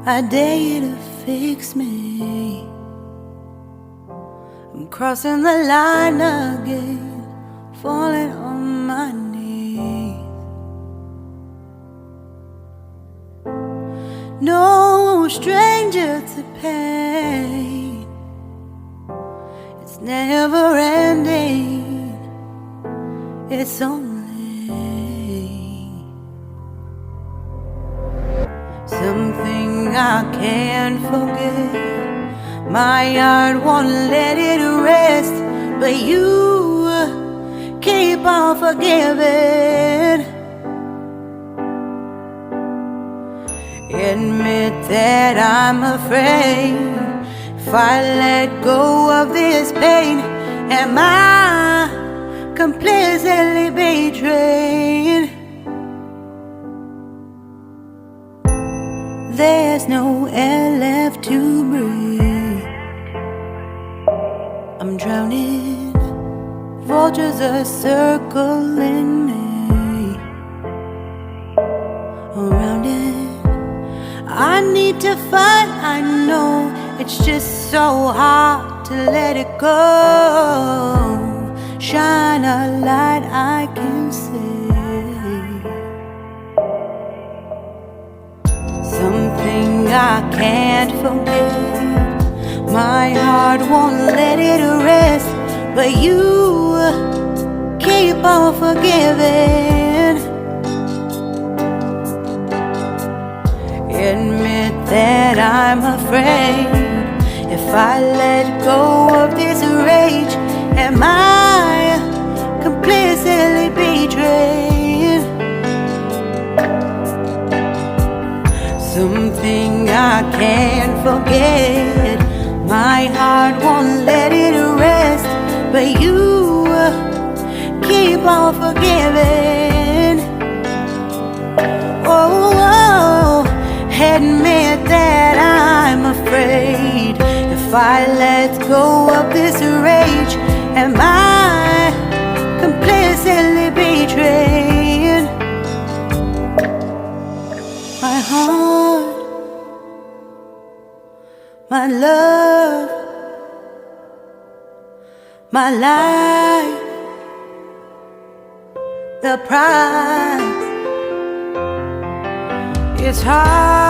I dare you to fix me. I'm crossing the line again, falling on my knees. No stranger to pain, it's never ending, it's only something I can't forget. My heart won't let it rest, but you keep on forgiving. Admit that I'm afraid. If I let go of this pain, am I completely betrayed? There's no air left to breathe. I'm drowning. Vultures are circling me. Around it, I need to fight. I know it's just so hard to let it go. Shine a light I can see. Something I can't forget. My heart won't let it rest, but you keep on forgiving. Admit that I'm afraid. If I let go of this rage, am I completely betrayed? Something I can't forget. My heart won't let it rest, but you keep on forgiving. Oh, admit that I'm afraid. If I let go of this rage, am I completely betrayed? My heart, my love, my life, the price. It's hard.